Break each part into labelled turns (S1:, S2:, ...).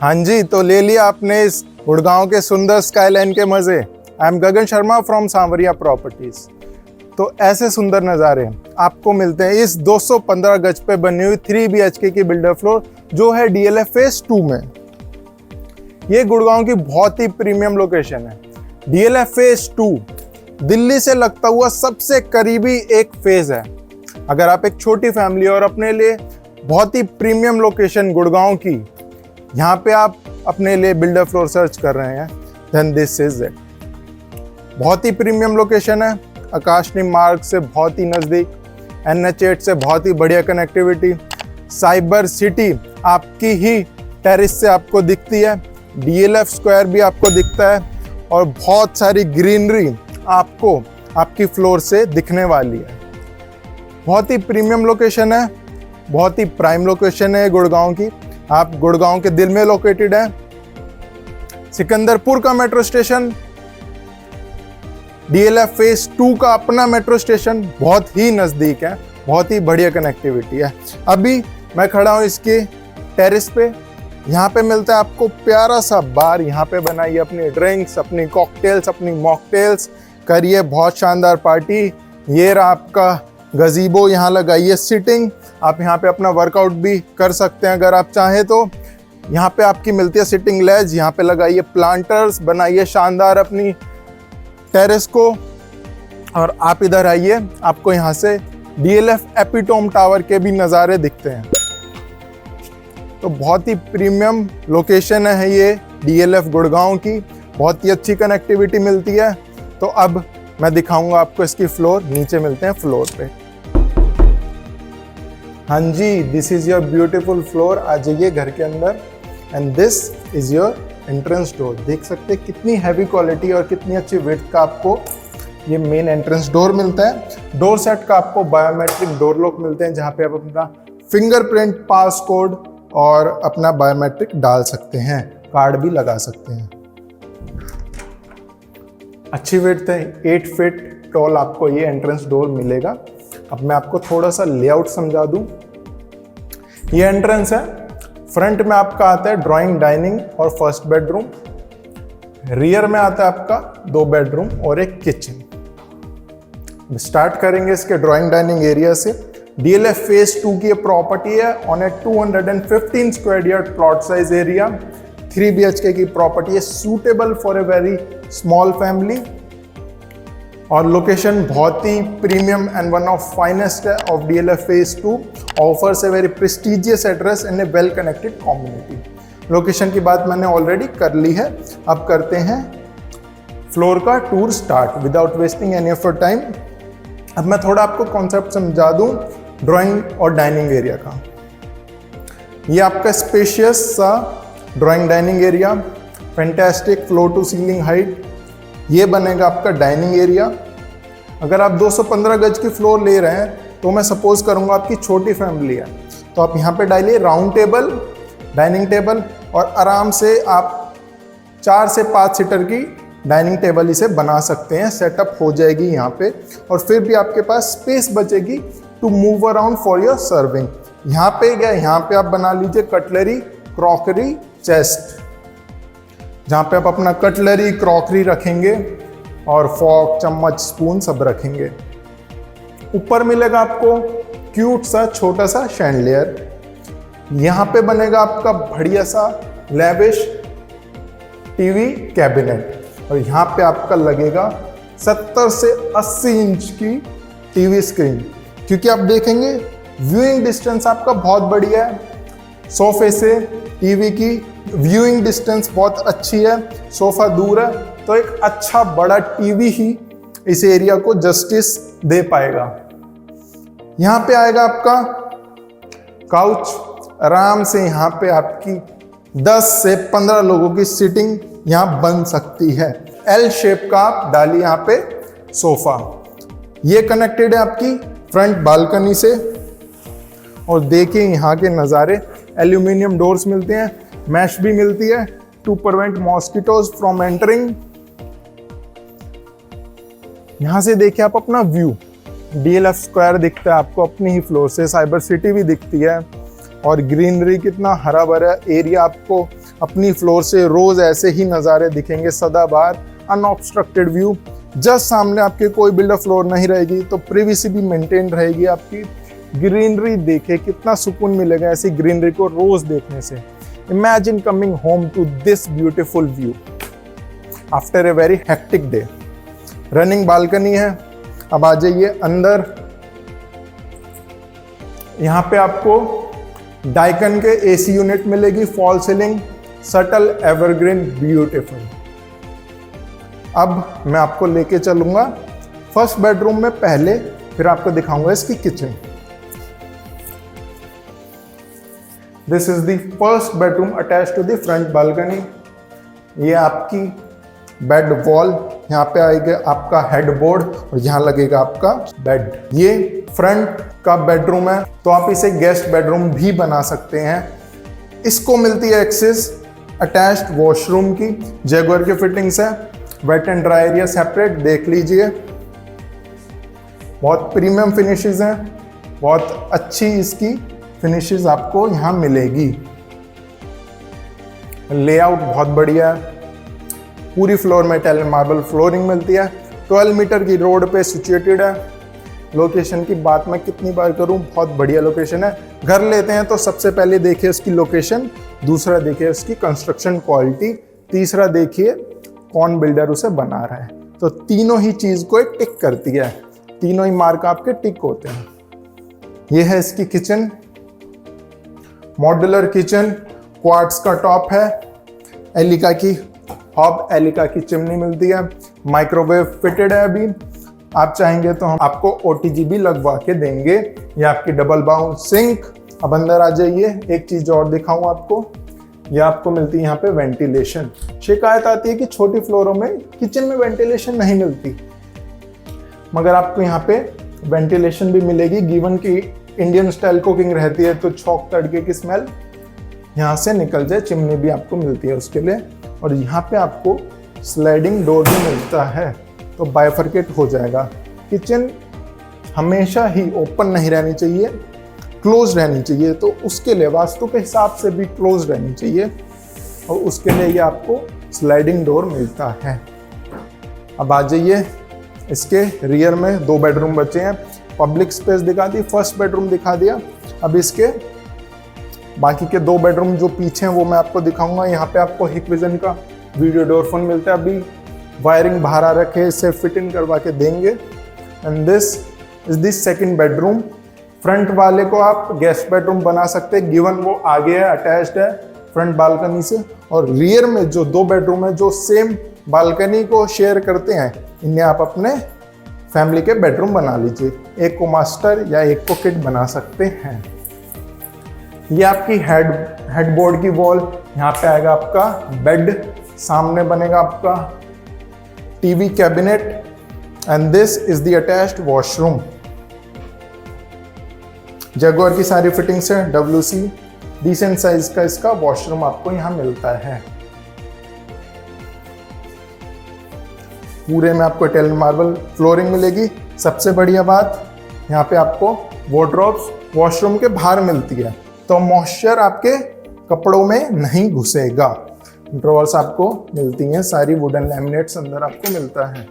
S1: हाँ जी, तो ले लिया आपने इस गुड़गांव के सुंदर स्काईलाइन के मजे। I am Gagan Sharma from Sanwariya properties. तो ऐसे सुंदर नज़ारे आपको मिलते हैं इस 215 गज पे बनी हुई 3 BHK की बिल्डर फ्लोर जो है DLF फेज 2 में। ये गुड़गांव की बहुत ही प्रीमियम लोकेशन है। DLF फेज 2 दिल्ली से लगता हुआ सबसे करीबी एक फेज है। अगर आप एक छोटी फैमिली और अपने लिए बहुत ही प्रीमियम लोकेशन गुड़गांव की यहाँ पे आप अपने लिए बिल्डर फ्लोर सर्च कर रहे हैं, देन दिस इज इट। बहुत ही प्रीमियम लोकेशन है, आकाशनी मार्ग से बहुत ही नज़दीक, NH8 से बहुत ही बढ़िया कनेक्टिविटी, साइबर सिटी आपकी ही टेरिस से आपको दिखती है, DLF स्क्वायर भी आपको दिखता है और बहुत सारी ग्रीनरी आपको आपकी फ्लोर से दिखने वाली है। बहुत ही प्रीमियम लोकेशन है, बहुत ही प्राइम लोकेशन है गुड़गांव की। आप गुड़गांव के दिल में लोकेटेड है। सिकंदरपुर का मेट्रो स्टेशन, DLF फेज 2 का अपना मेट्रो स्टेशन बहुत ही नज़दीक है, बहुत ही बढ़िया कनेक्टिविटी है। अभी मैं खड़ा हूँ इसके टेरिस पे। यहाँ पे मिलता है आपको प्यारा सा बार। यहाँ पे बनाइए अपनी ड्रिंक्स, अपनी कॉकटेल्स, अपनी मॉकटेल्स, करिए बहुत शानदार पार्टी। ये रहा आपका गजीबो, यहाँ लगाइए सिटिंग। आप यहाँ पे अपना वर्कआउट भी कर सकते हैं अगर आप चाहें तो। यहाँ पे आपकी मिलती है सिटिंग लेज, यहाँ पे लगाइए प्लांटर्स, बनाइए शानदार अपनी टेरेस को। और आप इधर आइए, आपको यहाँ से DLF एपिटोम टावर के भी नज़ारे दिखते हैं। तो बहुत ही प्रीमियम लोकेशन है ये DLF गुड़गांव की, बहुत ही अच्छी कनेक्टिविटी मिलती है। तो अब मैं दिखाऊंगा आपको इसकी फ्लोर। नीचे मिलते हैं फ्लोर पे। हाँ जी, this is your beautiful floor. आ जाइए घर के अंदर and this is your entrance door. देख सकते हैं कितनी हैवी क्वालिटी और कितनी अच्छी विड्थ का आपको ये मेन एंट्रेंस डोर मिलता है। डोर सेट का आपको बायोमेट्रिक डोर लॉक मिलते हैं जहाँ पे आप अपना फिंगरप्रिंट, पास कोड और अपना बायोमेट्रिक डाल सकते हैं, कार्ड भी लगा सकते हैं। अच्छी विड्थ है, 8 फीट टॉल आपको ये एंट्रेंस डोर मिलेगा। अब मैं आपको थोड़ा सा लेआउट समझा दूं। ये एंट्रेंस है, फ्रंट में आपका आता है ड्राइंग, डाइनिंग और फर्स्ट बेडरूम। रियर में आता है आपका 2 बेडरूम और एक किचन। स्टार्ट करेंगे इसके ड्राइंग डाइनिंग एरिया से। DLF फेज 2 की प्रॉपर्टी है on a 215 square yard plot size area. 3 BHK की प्रॉपर्टी है, suitable for a very small family. और लोकेशन बहुत ही premium and one of finest है of DLF phase 2, offers a very prestigious address in a well connected community. Location की बात मैंने already कर ली है। अब करते हैं फ्लोर का tour start without wasting any of your time. अब मैं थोड़ा आपको कॉन्सेप्ट समझा दूं ड्राइंग और डाइनिंग एरिया का। ये आपका स्पेशियस सा drawing dining area, fantastic floor to ceiling height. ये बनेगा आपका डाइनिंग एरिया। अगर आप 215 गज की फ्लोर ले रहे हैं तो मैं सपोज करूंगा आपकी छोटी फैमिली है तो आप यहाँ पे डालिए राउंड टेबल, डाइनिंग टेबल, और आराम से आप 4 से 5 सीटर की डाइनिंग टेबल इसे बना सकते हैं। सेटअप हो जाएगी यहाँ पे और फिर भी आपके पास स्पेस बचेगी to move around for your serving. यहाँ पे गया, यहाँ पे आप बना लीजिए कटलरी, क्रॉकरी, चेस्ट, जहाँ पे आप अपना कटलरी, क्रॉकरी रखेंगे और फॉर्क, चम्मच, स्पून सब रखेंगे। ऊपर मिलेगा आपको क्यूट सा छोटा सा शैंडलियर। यहाँ पे बनेगा आपका बढ़िया सा लैविश टीवी कैबिनेट और यहाँ पे आपका लगेगा 70 से 80 इंच की टीवी स्क्रीन, क्योंकि आप देखेंगे व्यूइंग डिस्टेंस आपका बहुत बढ़िया है। सोफे से टीवी की व्यूइंग डिस्टेंस बहुत अच्छी है, सोफा दूर है, तो एक अच्छा बड़ा टीवी ही इस एरिया को जस्टिस दे पाएगा। यहाँ पे आएगा आपका काउच, आराम से यहाँ पे आपकी 10 से 15 लोगों की सीटिंग यहाँ बन सकती है। L शेप का आप डालिए यहाँ पे सोफा। ये कनेक्टेड है आपकी फ्रंट बालकनी से और देखिए यहाँ के नज़ारे। एल्यूमिनियम डोर्स मिलते हैं, मैश भी मिलती है to prevent mosquitoes from entering. यहां से देखिए आप अपना व्यू, DLF स्क्वायर दिखता है आपको अपनी ही फ्लोर से, साइबर सिटी भी दिखती है और ग्रीनरी, कितना हरा भरा एरिया आपको अपनी फ्लोर से रोज ऐसे ही नज़ारे दिखेंगे सदाबहार, अनऑब्स्ट्रक्टेड व्यू। जस्ट सामने आपके कोई बिल्डर फ्लोर नहीं रहेगी, तो प्रिवेसी भी मेंटेन रहेगी आपकी। ग्रीनरी देखे कितना सुकून मिलेगा ऐसी ग्रीनरी को रोज देखने से। Imagine coming home to this beautiful view after a very hectic day. Running balcony है। अब आ जाइए अंदर। यहाँ पे आपको डाइकन के एसी यूनिट मिलेगी, fall ceiling, subtle evergreen, beautiful. अब मैं आपको लेके चलूंगा फर्स्ट बेडरूम में पहले, फिर आपको दिखाऊंगा इसकी kitchen. This is the first bedroom attach to the front balcony. ये आपकी बेड वॉल, यहाँ पे आएगा आपका हेडबोर्ड और यहाँ लगेगा आपका बेड। ये फ्रंट का बेडरूम है, तो आप इसे गेस्ट बेडरूम भी बना सकते हैं। इसको मिलती है एक्सेस अटैच्ड वॉशरूम की, जैगुआर की फिटिंग्स है, wet and dry area separate, देख लीजिए। बहुत प्रीमियम फिनिशेस हैं, बहुत अच्छी इसकी फिनिशेस आपको यहाँ मिलेगी। लेआउट बहुत बढ़िया है। पूरी फ्लोर में इटालियन मार्बल फ्लोरिंग मिलती है। 12 मीटर की रोड पे सिचुएटेड है। लोकेशन की बात मैं कितनी बार करूं, बहुत बढ़िया लोकेशन है। घर लेते हैं तो सबसे पहले देखिए उसकी लोकेशन, दूसरा देखिए उसकी कंस्ट्रक्शन क्वालिटी, तीसरा देखिए कौन बिल्डर उसे बना रहा है। तो तीनों ही चीज को एक टिक करती है, तीनों ही मार्क आपके टिक होते हैं। यह है इसकी किचन, मॉड्यूलर किचन, क्वार्ट्स का टॉप है, एलिका की हॉब, एलिका की चिमनी मिलती है, माइक्रोवेव फिटेड है। अभी आप चाहेंगे तो हम आपको ओटीजी भी लगवा के देंगे। ये आपकी डबल बाउंड सिंक। अब अंदर आ जाइए, एक चीज और दिखाऊं आपको। ये आपको मिलती है यहाँ पे वेंटिलेशन। शिकायत आती है कि छोटी फ्लोरों में किचन में वेंटिलेशन नहीं मिलती, मगर आपको यहाँ पे वेंटिलेशन भी मिलेगी। गिवन की इंडियन स्टाइल कुकिंग रहती है तो छौंक तड़के की स्मेल यहाँ से निकल जाए, चिमनी भी आपको मिलती है उसके लिए। और यहाँ पे आपको स्लाइडिंग डोर भी मिलता है, तो बाइफरकेट हो जाएगा। किचन हमेशा ही ओपन नहीं रहनी चाहिए, क्लोज रहनी चाहिए, तो उसके लिए वास्तु के हिसाब से भी क्लोज रहनी चाहिए, और उसके लिए ये आपको स्लाइडिंग डोर मिलता है। अब आ जाइए, इसके रियर में 2 बेडरूम बचे हैं। पब्लिक स्पेस दिखा दी, फर्स्ट बेडरूम दिखा दिया। अब इसके बाकी के 2 बेडरूम जो पीछे हैं वो मैं आपको दिखाऊंगा। यहाँ पे आपको हिकविजन का वीडियो डोर फोन मिलता है। अभी वायरिंग बाहर आ रखे, इसे फिट इन करवा के देंगे। And this is this second bedroom. Front वाले को आप गेस्ट बेडरूम बना सकते हैं, गिवन वो आगे है, अटैच्ड है फ्रंट बालकनी से। और रियर में जो 2 बेडरूम है जो सेम बालकनी को शेयर करते हैं, इन्हें आप अपने फैमिली के बेडरूम बना लीजिए। एक को मास्टर या एक को किड बना सकते हैं। ये आपकी हेडबोर्ड की वॉल, यहाँ पे आएगा आपका बेड, सामने बनेगा आपका TV cabinet, and this is the attached washroom. Jaguar की सारी फिटिंग्स है, WC, डिसेंट साइज का इसका वॉशरूम आपको यहाँ मिलता है। पूरे में आपको इटालियन मार्बल फ्लोरिंग मिलेगी। सबसे बढ़िया बात, यहाँ पे आपको वार्डरोब्स वॉशरूम के बाहर मिलती है, तो मॉइस्चर आपके कपड़ों में नहीं घुसेगा। ड्रॉवर्स आपको मिलती हैं, सारी वुडन लैमिनेट्स अंदर आपको मिलता है।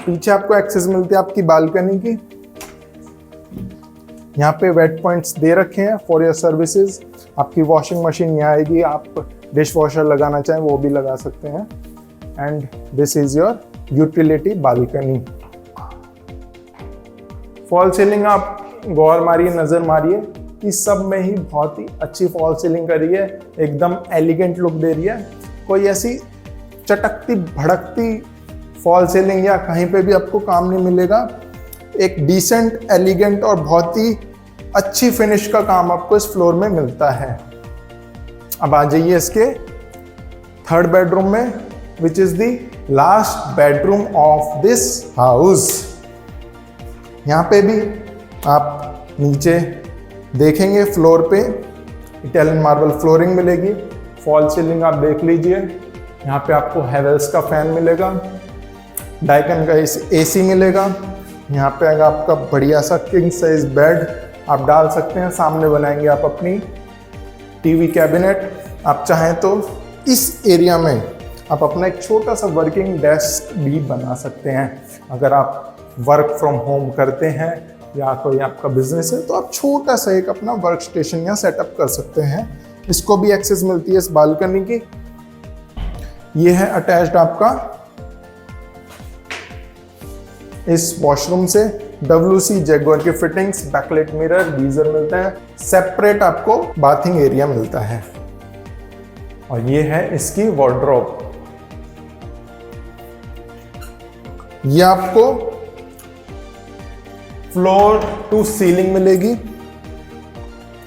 S1: पीछे आपको एक्सेस मिलती है आपकी बालकनी की। यहाँ पे वेट पॉइंट्स दे रखे हैं फॉर योर सर्विसेज। आपकी वॉशिंग मशीन यहाँ आएगी, आप डिश वॉशर लगाना चाहें वो भी लगा सकते हैं। And this is your utility balcony. Fall ceiling आप गौर मारिए, नजर मारिए, इस सब में ही बहुत ही अच्छी फॉल सीलिंग करी है, एकदम एलिगेंट लुक दे रही है। कोई ऐसी चटकती भड़कती फॉल सीलिंग या कहीं पे भी आपको काम नहीं मिलेगा। एक डिसेंट, एलिगेंट और बहुत ही अच्छी फिनिश का काम आपको इस फ्लोर में मिलता है। अब आ जाइए इसके थर्ड बेडरूम में, which is the last bedroom of this house. यहाँ पे भी आप नीचे देखेंगे फ्लोर पे इटालियन मार्बल फ्लोरिंग मिलेगी। फॉल सीलिंग आप देख लीजिए, यहाँ पे आपको हैवेल्स का फैन मिलेगा, डाइकन का AC मिलेगा। यहाँ पे आएगा आपका बढ़िया सा किंग साइज बेड आप डाल सकते हैं। सामने बनाएंगे आप अपनी टीवी कैबिनेट। आप चाहें तो इस एरिया में आप अपना एक छोटा सा वर्किंग डेस्क भी बना सकते हैं। अगर आप वर्क फ्रॉम होम करते हैं या कोई आपका बिजनेस है तो आप छोटा सा एक अपना वर्क स्टेशन या सेटअप कर सकते हैं। इसको भी एक्सेस मिलती है इस बालकनी की। ये है अटैच्ड आपका इस वॉशरूम से WC जैगुआर की फिटिंग्स, बैकलाइट मिरर, गीजर मिलता है। सेपरेट आपको बाथिंग एरिया मिलता है। और ये है इसकी वार्डरोब। ये आपको फ्लोर टू सीलिंग मिलेगी।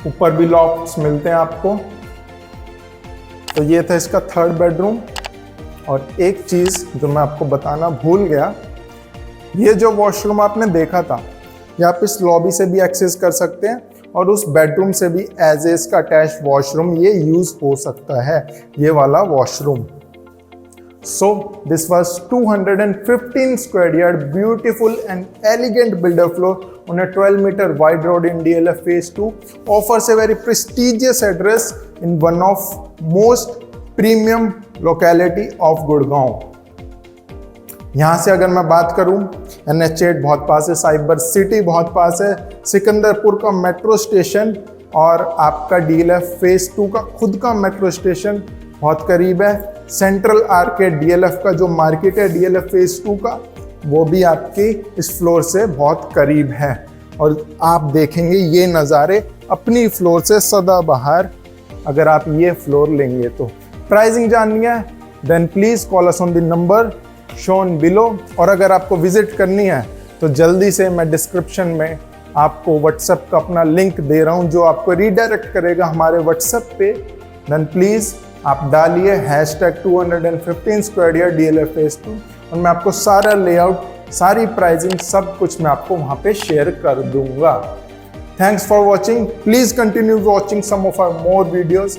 S1: ऊपर भी लॉफ्ट्स मिलते हैं आपको। तो ये था इसका थर्ड बेडरूम। और एक चीज जो मैं आपको बताना भूल गया, ये जो वॉशरूम आपने देखा था ये आप इस लॉबी से भी एक्सेस कर सकते हैं और उस बेडरूम से भी एज ए इसका अटैच वॉशरूम ये यूज हो सकता है, ये वाला washroom. So this was 215 square yard beautiful and elegant builder floor on a 12-meter wide road in DLF Phase 2 offers a very prestigious address in one of most premium locality of Gurgaon। यहाँ से अगर मैं बात करूँ NH8 बहुत पास है, cyber city बहुत पास है, सिकंदरपुर का मेट्रो स्टेशन और आपका DLF Phase 2 का खुद का मेट्रो स्टेशन बहुत करीब है। सेंट्रल आर्केड DLF का जो मार्केट है DLF Phase 2 का, वो भी आपकी इस फ्लोर से बहुत करीब है। और आप देखेंगे ये नज़ारे अपनी फ्लोर से सदाबहार अगर आप ये फ्लोर लेंगे तो। प्राइसिंग जाननी है then please call us on the number shown below. और अगर आपको विजिट करनी है तो जल्दी से मैं डिस्क्रिप्शन में आपको व्हाट्सएप का अपना लिंक दे रहा हूँ जो आपको रीडायरेक्ट करेगा हमारे व्हाट्सएप पे। देन प्लीज़ आप डालिए #215 स्क्वायर यार्ड DLF Phase 2 और मैं आपको सारा लेआउट, सारी प्राइसिंग, सब कुछ मैं आपको वहाँ पे शेयर कर दूंगा। Thanks for watching. Please continue watching some of our more videos.